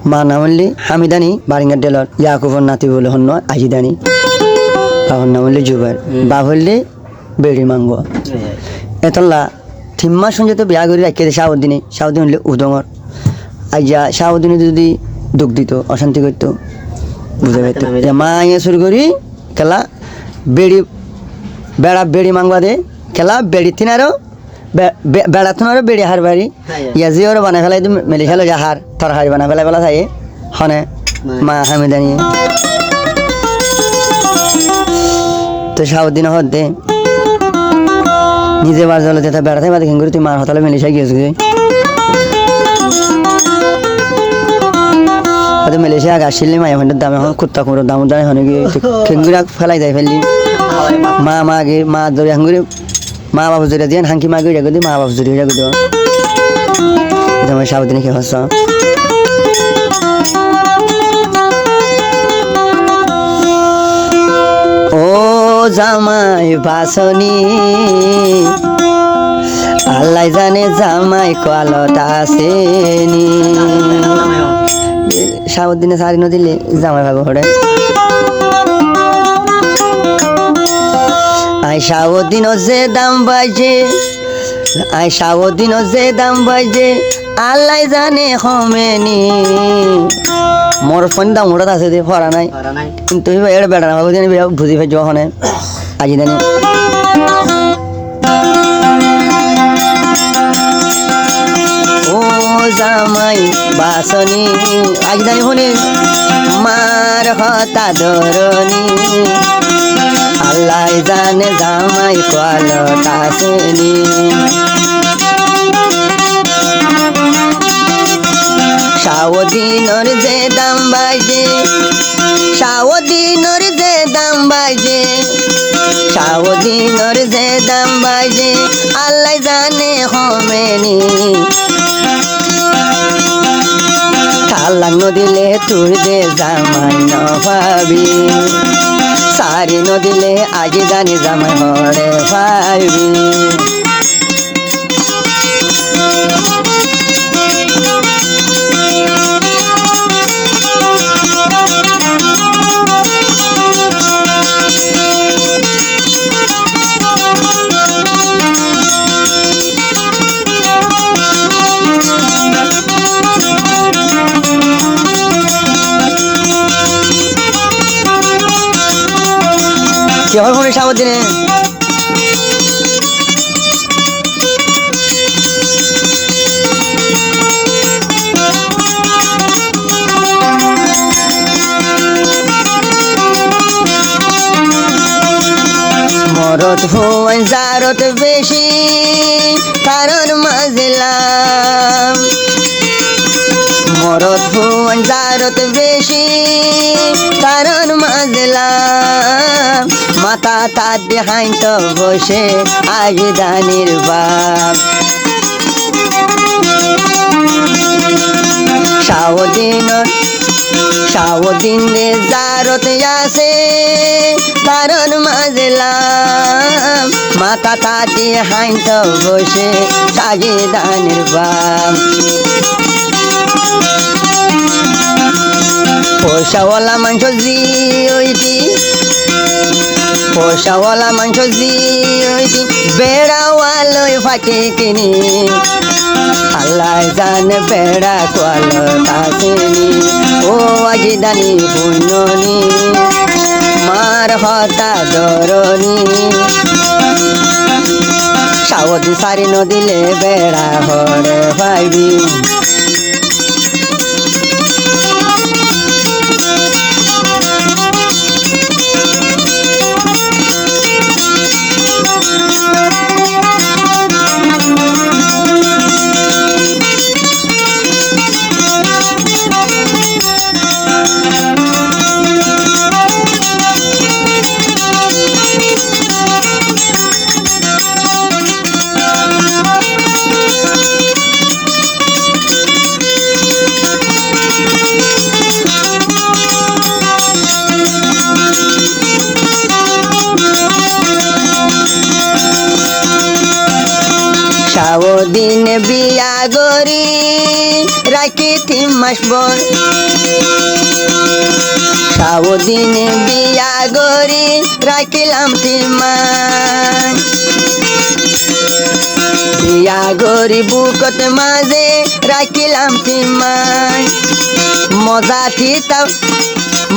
মা নাম হলি হামিদানি বারিঙ্গার ডেলর ইয়াকুবর নাতি বলে হন্য আজিদানি বাবার নাম হলি জুবাইর বাপ হলি বেড়ি মাঙ্গ এতলা থিম্মা সঞ্জয় তো বিয়া করে রাখিয়ে শাহউদ্দিনে শাহউদ্দিন হলে উদঙর আইয়া শাহউদ্দিনে যদি দুঃখ দিত অশান্তি করতো বুঝে পাইতো মা ইয়ে শুরু করি খেলা বেড়ি মাংবা দে খেলা বেড়ি থিনারও বেড়া থিনারও বেড়ি হার বাড়ি ইয়া জিওরও বানাই ফেলাই মেলি খেলো যা হার তরকারি বানা ফেলাই ফেলা থাকে হনে মা হামিদানি তো শাহউদ্দিন হতে নিজে বার জলে যেটা বেড়াতে বাদে খেন করি তুই মার হতালে মেলিশাই গিয়েছে মেলেছিয়া গাছ ছিলি মাই এখন দাম এখন কুত্তা কুমড়োর দাম জানে হনে গিয়ে খেঙ্গুরা ফেলাই যায় ফেললি মা আগে মা ধরে হাঙ্গুরি মা বাবু জড়িয়ে দিয়ে হাঙ্কি মা গিয়ে রেখে দিই মা বাবু জড়িয়ে রেখে দেওয়া তোমার সাবধানে খেয়ে হস ও জামাই বাসনি আল্লাহ জানে জামাই কলতা আসেনি শাহউদ্দিনে সারি নদিলে জামাই ভাগ হরে আই শাহউদ্দিন যে দাম বাজে আই শাহউদ্দিন যে দাম বাজে আল্লাহ জানে হমেনি মোর ফোন দাম ওটা আছে দে ফরা নাই কিন্তু এর বেড়া না ভাবো বুঝি ফেজ হনে আজি জানি ও জামাই বাসনি আজ জানি হনে মার হতা ধরনি আল্লাহ জানে জামাই কলতা আসেনি শাহউদ্দিনের যে দাম বাজে শাহউদ্দিনের যে দাম বাজে শাহউদ্দিনের যে দাম বাজে আল্লাহ জানে হমেনি তালাক নদিলে তুই দে জামাই নভাবি সারি নদিলে আজি জানি জামাই হরে ভাবি কি হয় ফোনে শাহউদ্দিনে মরত হওয়াই জারত বেশি কারণ মাজলাম মরত হওয়াই জারত বেশি কারণ মাজলাম মাতা তার দেহাইন তো বসে আজিদানির বাপ শাহউদ্দিন রে জারত আছে কারণ মাজলাম মাতা তার দেহাইন তো বসে আজিদানির বাপ পয়সাওয়ালা মানুষ জিওইতি পয়সাওয়ালা মানুষ জিওইতি বেড়াওয়ালই ফাটে কিনি আল্লাহ জানে বেড়া কলতা আসেনি ও আজিদানি পুণ্যনি মার হতা ধরনি শাহউদ্দিন সারি নদিলে বেড়া হরে ভাইবি শাহউদ্দিন বিয়া গরি রাখিতি মাস পর সাউদিনে বিয়া গরি রাখিলাম তিমাই বিয়া গরি বুকত মাঝে রাখিলাম তিমাই মজা থিতা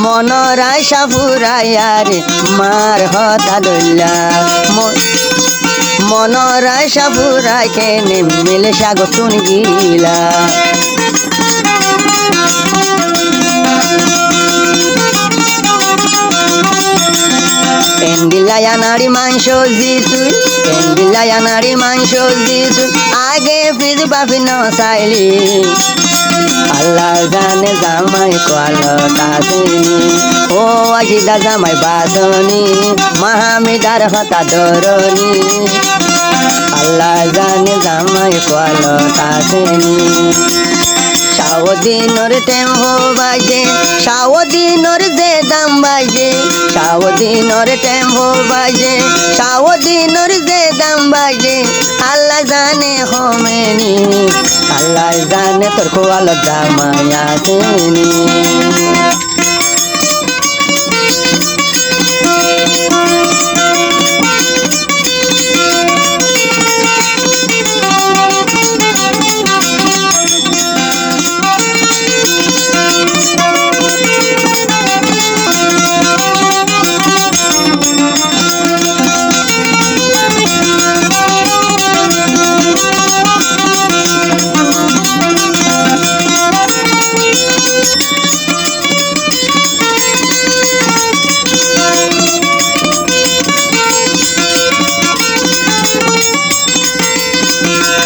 মনরাই সাফুরাইয়ারে মার হতা দল্লা মনরাই সাফুরাই কেনে মিলে সাগতুন গিলা এন্ডিলায়া নারী মাংস জিতুই এন্ডিলায়া নারী মাংস জিতুই আগে ফিজ বাফি ন চাইলি আল্লাহ জানে জামাই কোয়ালতাসিনি ও আজিদা জামাই বাসনি মাহামিদার হতা ধরনি আল্লাহ জানে জামাই কোয়ালতাসিনি সাউদিনর টেম্পো বাজে সাউদিনর যে দাম বাজে সাউদিনর টেম্পো বাজে সাউদিনর যে দাম বাজে আল্লাহ জানে হোমেনি আল্লাহ জানে তোর কোয়াল জামাই আসেনি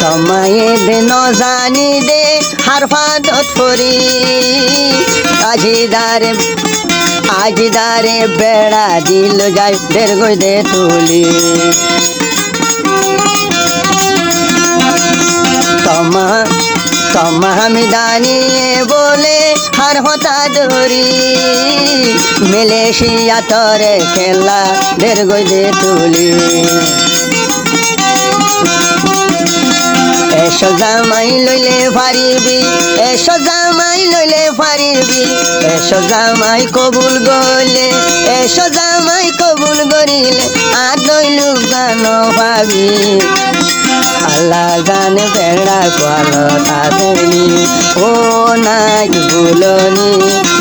সময়ে দে ন জানি দে হারফাদত পরি আজিদারে বেড়া দিল যাই দের গই দে তুলি তোমা আমি দানিয়ে বলে হার হতা ধরি মিলেশিয়া তরে খেলা দের গই দে তুলি এসো জামাই লইলে পারিবি এসো জামাই লইলে পারিবি এসো জামাই কবুল গলে এসো জামাই কবুল গরিলে আর দইলু গান পাবি আল্লাহ জানে বেড়া কোয়ালতাসিনি ও নাক বুলনি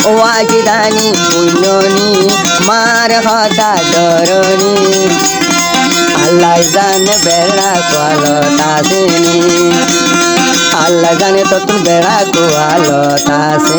ও আজিদানি বুলনি মার হতা ধরনি আল্লাহ জানে বেড়া কোয়ালতাসিনি আল্লাহ জানে তো তুমি বেড়া কোয়ালতাসিনি